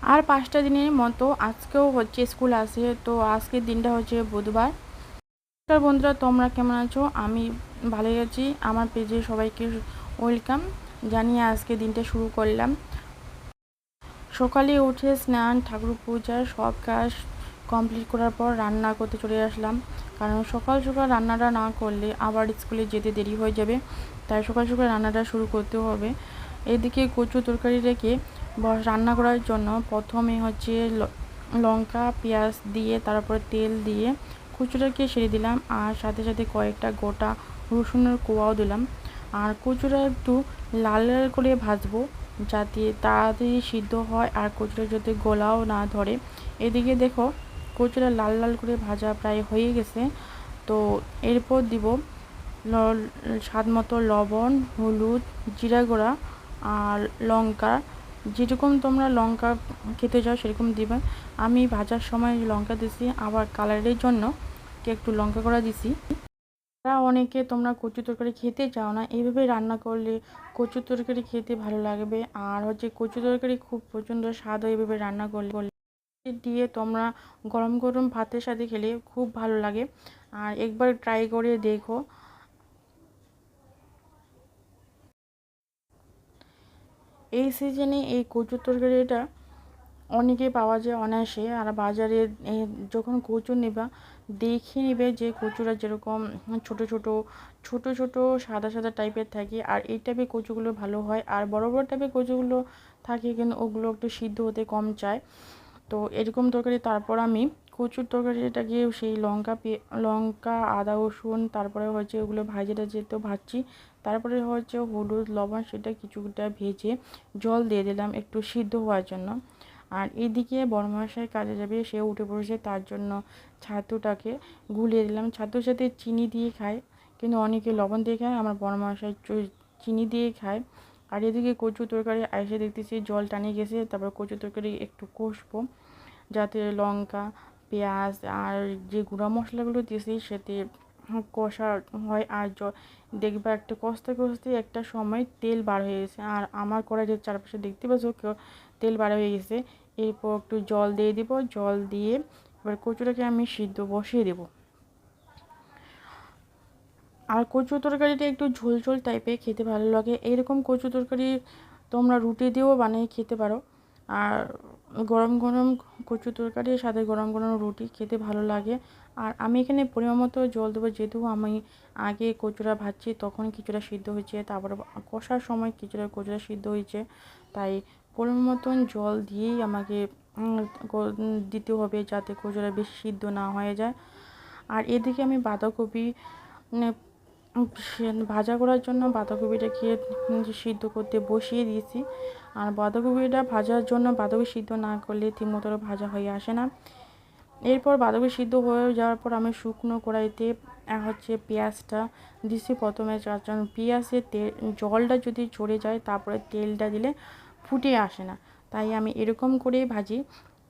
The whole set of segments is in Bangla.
আর 5টা দিনের মতো আজকেও হচ্ছে স্কুল আছে। তো আজকের দিনটা হচ্ছে বুধবার। নমস্কার বন্ধুরা, তোমরা কেমন আছো? আমি ভালোই আছি। আমার পেজে সবাইকে ওয়েলকাম জানিয়ে আজকে দিনটা শুরু করলাম। সকালে উঠে স্নান, ঠাকুর পূজা সব কাজ কমপ্লিট করার পর রান্না করতে চলে আসলাম। কারণ সকাল সকাল রান্নাটা না করলে আবার স্কুলে যেতে দেরি হয়ে যাবে, তাই সকাল সকাল রান্নাটা শুরু করতে হবে। এদিকে কচু তরকারি রেখে রান্না করার জন্য প্রথমে হচ্ছে লঙ্কা পেঁয়াজ দিয়ে তারপরে তেল দিয়ে কচুটাকে সেরে দিলাম, আর সাথে সাথে কয়েকটা গোটা রসুনের কোয়াও দিলাম। আর কচুটা একটু লাল লাল করে ভাজবো যাতে তাড়াতাড়ি সিদ্ধ হয় আর কচুটা যাতে গলাও না ধরে। এদিকে দেখো কচুটা লাল লাল করে ভাজা প্রায় হয়ে গেছে। তো এরপর দিব স্বাদ মতো লবণ, হলুদ, জিরা গুঁড়া আর লঙ্কা। যেরকম তোমরা লঙ্কা খেতে চাও সেরকম দিবে। আমি ভাজার সময় লঙ্কা দিছি, আবার কালারের জন্য একটু লঙ্কা গুঁড়া দিছি। অনেকে তোমরা কচু তরকারি খেতে চাও না, এইভাবে রান্না করলে কচু তরকারি খেতে ভালো লাগবে। আর হচ্ছে কচু তরকারি খুব প্রচণ্ড স্বাদ হয় এইভাবে রান্না করলে। দিয়ে তোমরা গরম গরম ভাতের সাথে খেলে খুব ভালো লাগে। আর একবার ট্রাই করে দেখো। এই সিজনে এই কচুর তরকারিটা অনেকে পাওয়া যায় অনায়াসে। আর বাজারে যখন কচু নেবা দেখে নেবে যে কচুরা যেরকম ছোট ছোট ছোট ছোট সাদা সাদা টাইপের থাকে, আর এই টাইপের কচুগুলো ভালো হয়। আর বড় বড় টাইপের কচুগুলো থাকে কিন্তু ওগুলো একটু সিদ্ধ হতে কম চায়। তো এরকম তরকারি তারপর আমি কচুর তরকারিটাকে সেই লঙ্কা আদা রসুন তারপরে হচ্ছে ওগুলো ভাজিটা যেহেতু ভাজছি, তারপরে হচ্ছে হলুদ লবণ সেটা কিছুটা ভেজে জল দিয়ে দিলাম একটু সিদ্ধ হওয়ার জন্য। আর এদিকে বড়মশাই কাজে যাবে, সে উঠে পড়েছে, তার জন্য ছাতুটাকে গুলিয়ে দিলাম। ছাতুর সাথে চিনি দিয়ে খায়, কিন্তু অনেকে লবণ দিয়ে খায়, আমার বড়মশাই চিনি দিয়ে খায়। আর এদিকে কচু তরকারি এসে দেখতেছি জল টানিয়ে গেছে। তারপর কচু তরকারি একটু কষবো যাতে লঙ্কা পেঁয়াজ আর যে গুঁড়া মশলাগুলো দিয়েছি সেতে কষা হয়। আর দেখবা একটা কষতে কষতে একটা সময় তেল বার হয়ে গেছে, আর আমার কড়াইয়ের চারপাশে দেখতে পাচ্ছ তেল বার হয়ে গেছে। এরপর একটু জল দিয়ে দিব, জল দিয়ে এবার কচুটাকে আমি সিদ্ধ বসিয়ে দেবো। আর কচু তরকারিটা একটু ঝোল ঝোল টাইপের খেতে ভালো লাগে। এইরকম কচু তরকারি তোমরা রুটি দিয়েও বানিয়ে খেতে পারো। আর গরম গরম কচু তরকারির সাথে গরম গরম রুটি খেতে ভালো লাগে। আর আমি এখানে পরিমাণ মতো জল দেবো, যেহেতু আমি আগে কচুটা ভাজছি তখন কিছুটা সিদ্ধ হয়েছে, তারপরে কষার সময় কচুটা সিদ্ধ হয়েছে, তাই পরিমাণ মতন জল দিয়েই আমাকে দিতে হবে যাতে কচুটা বেশি সিদ্ধ না হয়ে যায়। আর এদিকে আমি বাঁধাকপি ভাজা করার জন্য বাঁধাকপিটাকে সিদ্ধ করতে বসিয়ে দিয়েছি। আর বাঁধাকপিটা ভাজার জন্য বাঁধাকপি সিদ্ধ না করলে ঠিকমতো ভাজা হয়ে আসে না। এরপর বাঁধাকপি সিদ্ধ হয়ে যাওয়ার পর আমি শুকনো কড়াইতে হচ্ছে পেঁয়াজটা দিছি প্রথমে। পেঁয়াজের জলটা যদি চড়ে যায় তারপরে তেলটা দিলে ফুটে আসে না, তাই আমি এরকম করেই ভাজি।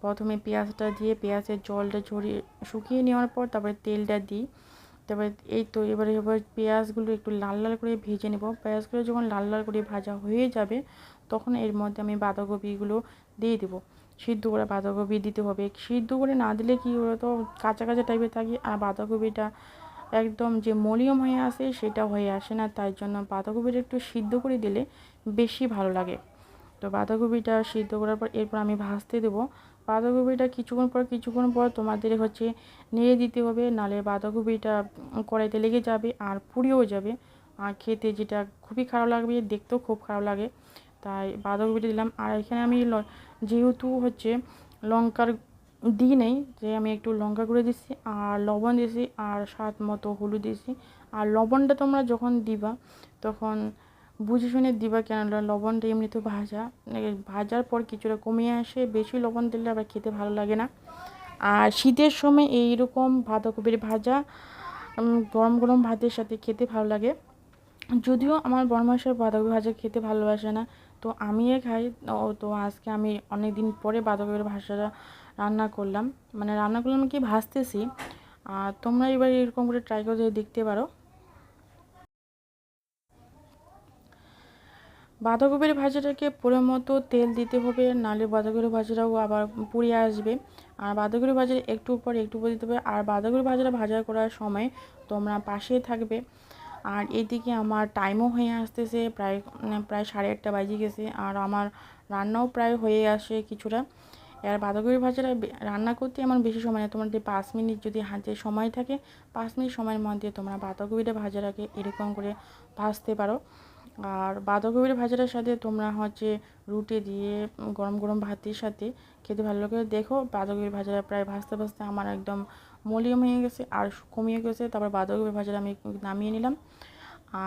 প্রথমে পেঁয়াজটা দিয়ে পেঁয়াজের জলটা ঝরিয়ে শুকিয়ে নেওয়ার পর তারপরে তেলটা দিই। তারপরে এই তো এবার পেঁয়াজগুলো একটু লাল লাল করে ভেজে নেব। পেঁয়াজগুলো যখন লাল লাল করে ভাজা হয়ে যাবে তখন এর মধ্যে আমি বাঁধাকপিগুলো দিয়ে দেবো। সিদ্ধ করে বাঁধাকপি দিতে হবে, সিদ্ধ করে না দিলে কী বলতো কাঁচা কাঁচা টাইপের থাকে, আর বাঁধাকপিটা একদম যে মলিয়ম হয়ে আসে সেটা হয়ে আসে না, তাই জন্য বাঁধাকপিটা একটু সিদ্ধ করে দিলে বেশি ভালো লাগে। তো বাঁধাকপিটা সিদ্ধ করার পর এরপর আমি ভাজতে দেবো। বাঁধাকপিটা কিছুক্ষণ পর তোমাদের হচ্ছে নেড়ে দিতে হবে, নাহলে বাঁধাকপিটা কড়াইতে লেগে যাবে আর পুড়েও যাবে, আর খেতে যেটা খুবই খারাপ লাগবে, দেখতেও খুব খারাপ লাগে, তাই বাঁধাকপিটা দিলাম। আর এখানে আমি যেহেতু হচ্ছে লঙ্কার দিই নেই, যে আমি একটু লঙ্কা গুঁড়ো দিচ্ছি আর লবণ দিয়েছি আর স্বাদ মতো হলুদ দিয়েছি। আর লবণটা তোমরা যখন দিবা তখন বুঝে শুনে দিবা, কেন লবণটা এমনিতে ভাজার পর কিছুটা কমিয়ে আসে, বেশি লবণ দিলে আবার খেতে ভালো লাগে না। আর শীতের সময় এইরকম বাঁধাকপির ভাজা গরম গরম ভাতের সাথে খেতে ভালো লাগে। যদিও আমার বড়মাসায় বাঁধাকপি ভাজা খেতে ভালোবাসে না, তো আমিও খাই। তো আজকে আমি অনেক দিন পরে বাঁধাকপির ভাজাটা রান্না করলাম কি ভাজতেছি। আর তোমরা এবার এরকম করে ট্রাই করে দেখতে পারো। বাঁধাকপির ভাজাটাকে পুরো মতো তেল দিতে হবে, নাহলে বাঁধাকপির ভাজাটাও আবার পুড়িয়ে আসবে। আর বাঁধাকপির ভাজা একটু পর দিতে হবে। আর বাঁধাকপির ভাজাটা ভাজা করার সময় তোমরা পাশেই থাকবে। আর এদিকে আমার টাইমও হয়ে আসতেছে, প্রায় 8:30 বাজে গেছে। আর আমার রান্নাও প্রায় হয়ে আসে কিছুটা। এবার বাঁধাকপির ভাজাটা রান্না করতে আমার বেশি সময় না, তোমার যদি 5 মিনিট যদি হাতে সময় থাকে, 5 মিনিট সময়ের মধ্যে তোমরা বাঁধাকপিটা ভাজাটাকে এরকম করে ভাজতে পারো। আর বাঁধাকপির ভাজাটার সাথে তোমরা হচ্ছে রুটি দিয়ে গরম গরম ভাতের সাথে খেতে ভালো লাগে। দেখো বাঁধাকপির ভাজাটা প্রায় ভাজতে ভাজতে আমার একদম মলিয়ম হয়ে গেছে আর কমিয়ে গেছে। তারপর বাঁধাকপির ভাজাটা আমি নামিয়ে নিলাম।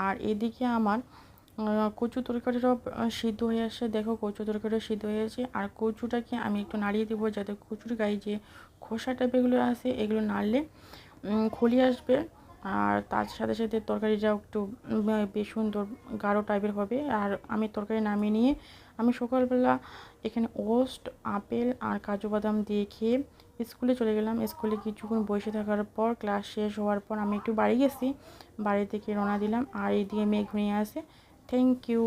আর এদিকে আমার কচু তরকারিটাও সিদ্ধ হয়ে আসছে। দেখো কচু তরকারিটা সিদ্ধ হয়ে গেছে। আর কচুটাকে আমি একটু নাড়িয়ে দেবো, যাতে কচুর গায়ে যে খোসা টাইপেরগুলো আছে এগুলো নাড়লে খলি আসবে। আর তার সাথে সাথে তরকারিটা একটু বেশ সুন্দর গাঢ় টাইপের হবে। আর আমি তরকারি নামিয়ে নিয়ে আমি সকালবেলা এখানে ওটস, আপেল আর কাজু বাদাম দিয়ে খেয়ে স্কুলে চলে গেলাম। স্কুলে কিছুক্ষণ বসে থাকার পর ক্লাস শেষ হওয়ার পর আমি একটু বাড়ি গেছি, বাড়ি থেকে রওনা দিলাম। আর এইদিকে মেঘ হয়ে আসে। Thank you.